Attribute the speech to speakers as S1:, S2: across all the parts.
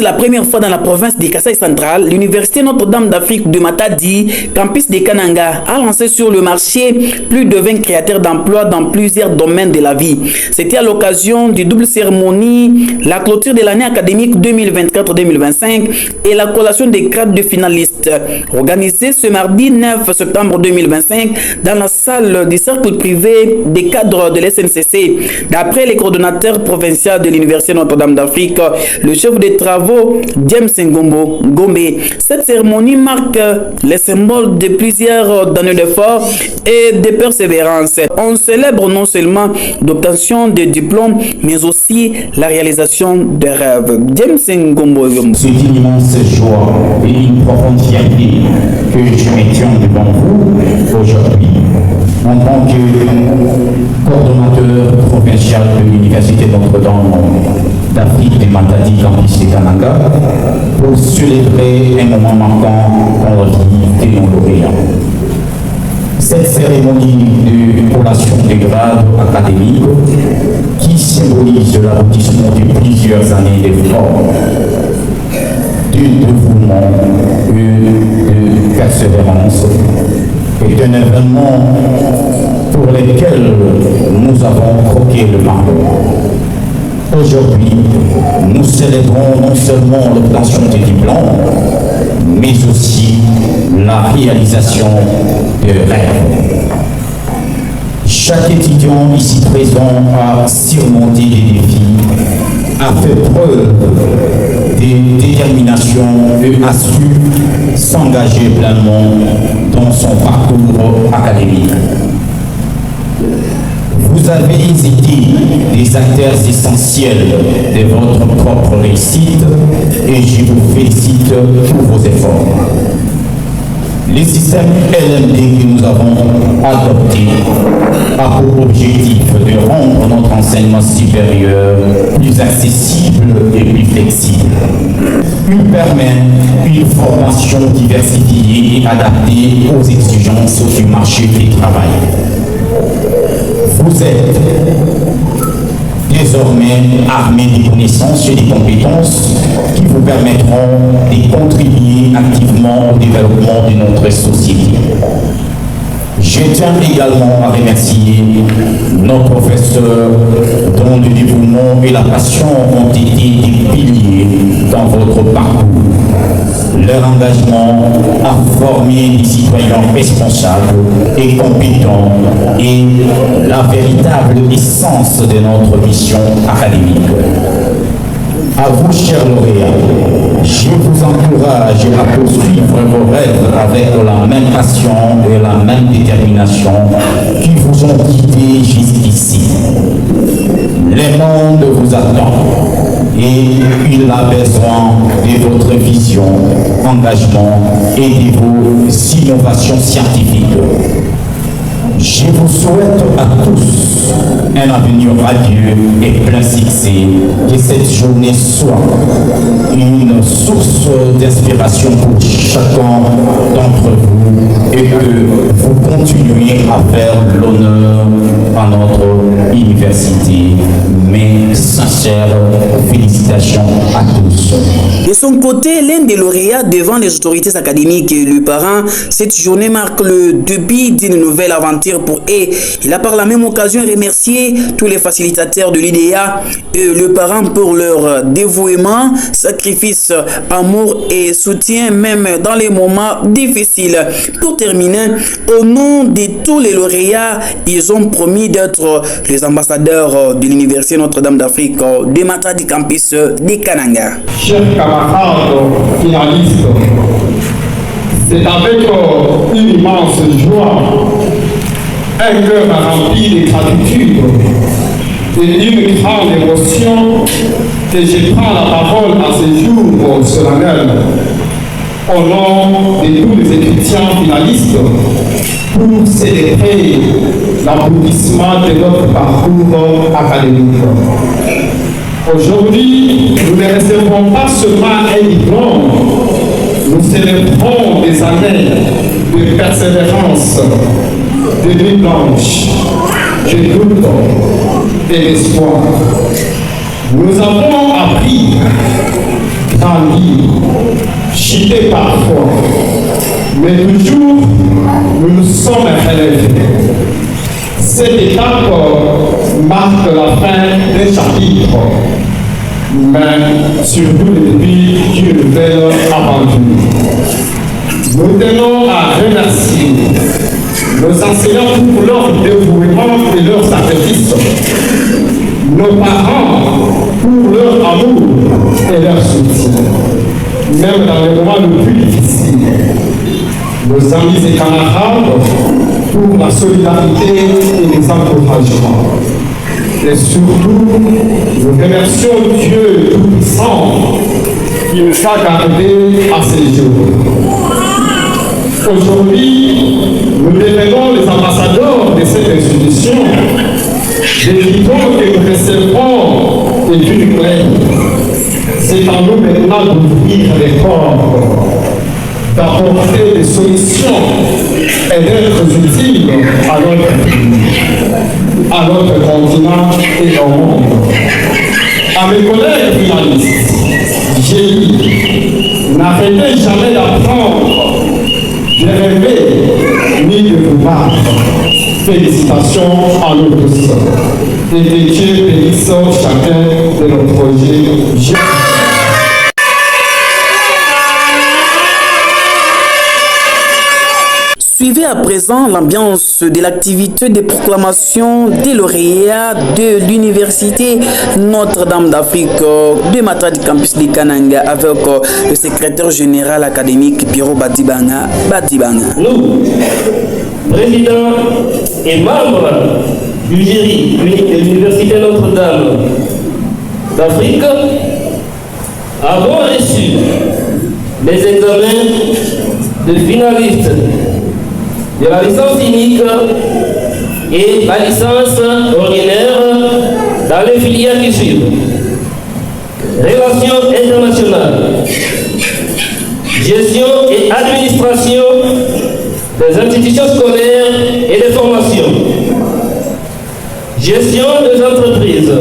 S1: la première fois dans la province de Kasaï central, l'université Notre-Dame d'Afrique de Matadi, campus de Kananga, a lancé sur le marché plus de 20 créateurs d'emplois dans plusieurs domaines de la vie. C'était à l'occasion du double cérémonie, la clôture de l'année académique 2024-2025 et la collation des grades de finalistes, organisée ce mardi 9 septembre 2025 dans la salle du cercle privé des cadres de l'SNCC. D'après les coordonnateurs provinciaux de l'université Notre-Dame d'Afrique, le chef des travaux, James Gombe. Cette cérémonie marque les symboles de plusieurs années d'efforts et de persévérance. On célèbre non seulement l'obtention des diplômes, mais aussi la réalisation des rêves. James Gombe.
S2: C'est une immense joie et une profonde fierté que je me tiens devant vous aujourd'hui en tant que coordonnateur provincial de l'Université Notre-Dame d'Afrique de Matadi, campus de Kananga, pour célébrer un moment marquant dans la vie de nos lauréats. Cette cérémonie de collation des grades académiques qui symbolise l'aboutissement de plusieurs années d'efforts, de dévouement et de persévérance est un événement pour lequel nous avons croqué le marbre. Aujourd'hui, nous célébrons non seulement l'obtention des diplômes, mais aussi la réalisation de rêves. Chaque étudiant ici présent a surmonté les défis, a fait preuve de détermination et a su s'engager pleinement dans son parcours académique. Vous avez été des acteurs essentiels de votre propre réussite et je vous félicite pour vos efforts. Le système LMD que nous avons adopté a pour objectif de rendre notre enseignement supérieur plus accessible et plus flexible. Il permet une formation diversifiée et adaptée aux exigences du marché du travail. Vous êtes désormais armé de connaissances et de compétences qui vous permettront de contribuer activement au développement de notre société. Je tiens également à remercier nos professeurs dont le dévouement et la passion ont été des piliers dans votre parcours. Leur engagement à former des citoyens responsables et compétents est la véritable essence de notre mission académique. À vous, chers lauréats, je vous encourage à poursuivre vos rêves avec la même passion et la même détermination qui vous ont guidé jusqu'ici. Le monde vous attend et il a besoin de votre vision, engagement et de vos innovations scientifiques. Je vous souhaite à tous un avenir radieux et plein de succès, que cette journée soit une source d'inspiration pour chacun d'entre vous et que vous continuez à faire l'honneur à notre université. Mes sincères félicitations à tous.
S1: De son côté, l'un des lauréats devant les autorités académiques et le parent, cette journée marque le début d'une nouvelle aventure pour eux. Il a par la même occasion remercié tous les facilitateurs de l'IDEA et le parent pour leur dévouement, sacrifice, amour et soutien même dans les moments difficiles. Pour terminer, au nom de tous les lauréats, ils ont promis d'être les ambassadeurs de l'Université Notre-Dame d'Afrique de Matadi campus de Kananga.
S3: Chers camarades finalistes, c'est avec une immense joie, un cœur rempli de gratitude et une grande émotion que je prends la parole à ce jour solennel au nom de tous les étudiants finalistes pour célébrer l'aboutissement de notre parcours académique. Aujourd'hui, nous ne recevons pas seulement un diplôme, nous célébrons des années de persévérance, de nuits blanches, de doute et d'espoir. Nous avons appris grandir, chuter parfois, mais toujours nous nous sommes relevés. Cette étape marque la fin d'un chapitre, mais surtout le début d'une nouvelle aventure. Nous tenons à remercier nos enseignants pour leur dévouement et leur sacrifice, nos parents pour leur amour et leur soutien, même dans les moments les plus difficiles, nos amis et camarades pour la solidarité et les encouragements. Et surtout, nous remercions Dieu Tout-Puissant qui nous a gardés à ces jours. Aujourd'hui, nous devenons les ambassadeurs de cette institution. Les diplômes que nous recevrons est une clé. C'est à nous maintenant d'ouvrir les portes, d'apporter des solutions et d'être utiles à notre pays, à notre continent et au monde. À mes collègues finalistes, j'ai dit, n'arrêtez jamais d'apprendre, de rêver, ni de vous battre. Félicitations à nous tous. Et que Dieu bénisse chacun de nos projets.
S1: Suivez à présent l'ambiance de l'activité de proclamation des lauréats de l'Université Notre-Dame d'Afrique de Matadi Campus de Kananga avec le secrétaire général académique Pierrot Badibanga.
S4: Nous, présidents et membres du jury de l'Université Notre-Dame d'Afrique, avons reçu les examens de finalistes de la licence unique et la licence ordinaire dans les filières qui suivent: Relations internationales, gestion et administration des institutions scolaires et des formations, gestion des entreprises,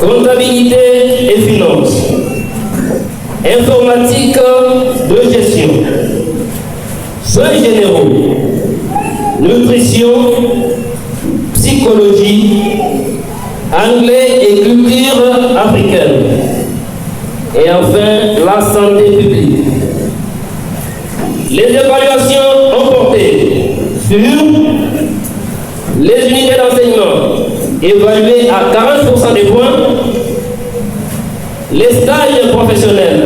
S4: comptabilité et finances, informatique de gestion, soins généraux, nutrition, psychologie, anglais et culture africaine, et enfin la santé publique. Les évaluations ont porté sur les unités d'enseignement évaluées à 40% des points, les stages professionnels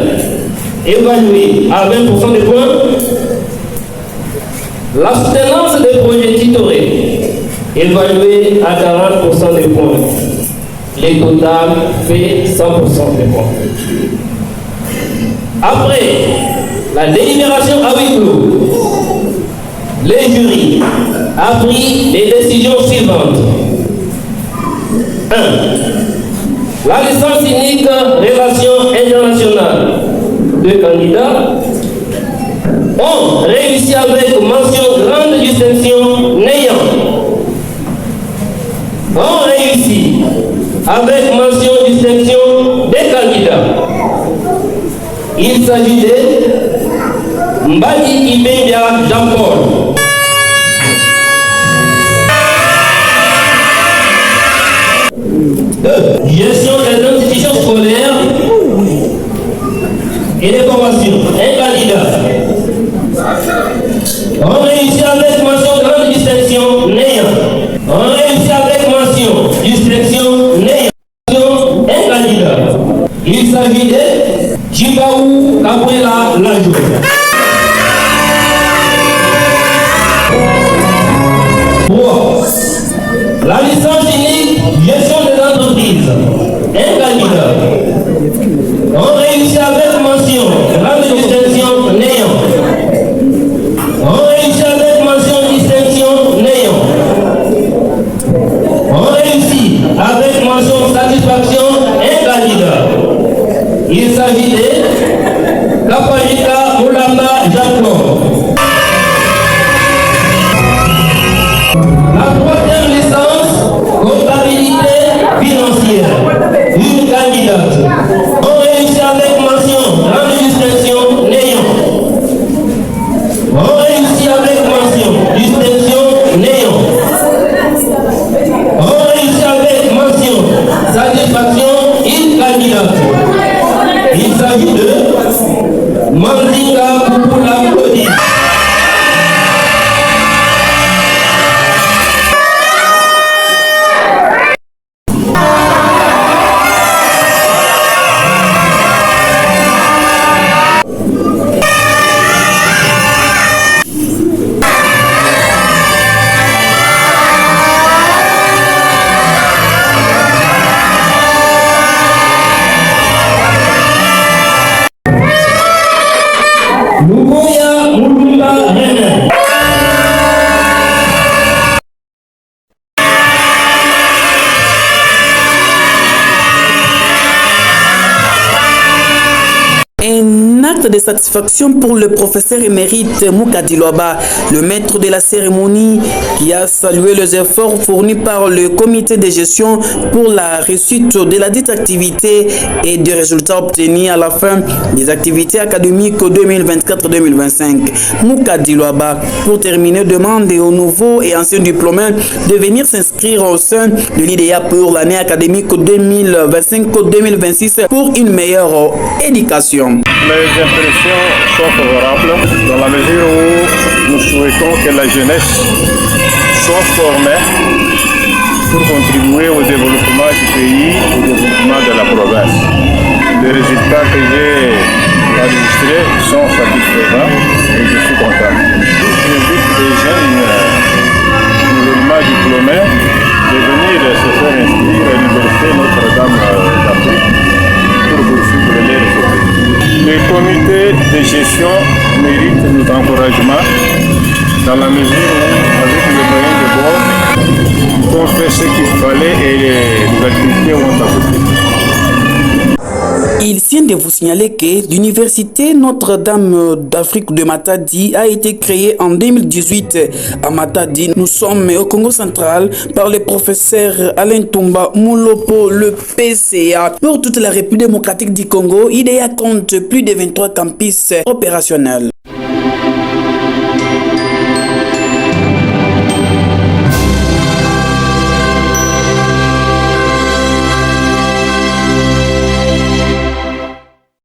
S4: évalués à 20% des points, la soutenance des projets titorés évalués à 40% des points. Les totales fait 100% des points. Après la délibération à huis clos, les jurys ont pris les décisions suivantes. 1. La licence unique Relations internationales de candidats ont réussi avec mention grande distinction n'ayant. Ont réussi avec mention distinction des candidats. Il s'agit de Mbadi Ibemia Jean-Paul, gestion des institutions scolaires et des formations, un candidat. On réussit avec mention grande distinction néant. On réussit avec mention distinction néant, un candidat. Il s'agit de Jibaou Kabuela Lajo. La licence unique, gestion des entreprises, un candidat. On réussit avec mention, grande distinction néant. On réussit avec mention, distinction néant. On réussit avec mention, satisfaction, un candidat. Il s'agit de Kapajika Moulama Mandinga pour l'applaudir.
S1: Un acte de satisfaction pour le professeur émérite Moukadi Loaba, le maître de la cérémonie, qui a salué les efforts fournis par le comité de gestion pour la réussite de la dite activité et des résultats obtenus à la fin des activités académiques 2024-2025. Moukadi Loaba, pour terminer, demande aux nouveaux et anciens diplômés de venir s'inscrire au sein de l'IDEA pour l'année académique 2025-2026 pour une meilleure éducation.
S5: Les impressions sont favorables dans la mesure où nous souhaitons que la jeunesse soit formée pour contribuer au développement du pays, au développement de la province. Les résultats que j'ai enregistrés sont satisfaisants et je suis content. J'invite les jeunes nouvellement diplômés de venir se faire inscrire à l'Université Notre-Dame d'Afrique pour poursuivre les résultats. Le comité de gestion mérite notre encouragement dans la mesure où, avec les moyens de bord, on fait ce qu'il fallait et les activités ont abouti.
S1: Il tient de vous signaler que l'université Notre-Dame d'Afrique de Matadi a été créée en 2018 à Matadi. Nous sommes au Congo central par le professeur Alain Toumba Moulopo, le PCA. Pour toute la République démocratique du Congo, IDEA compte plus de 23 campus opérationnels.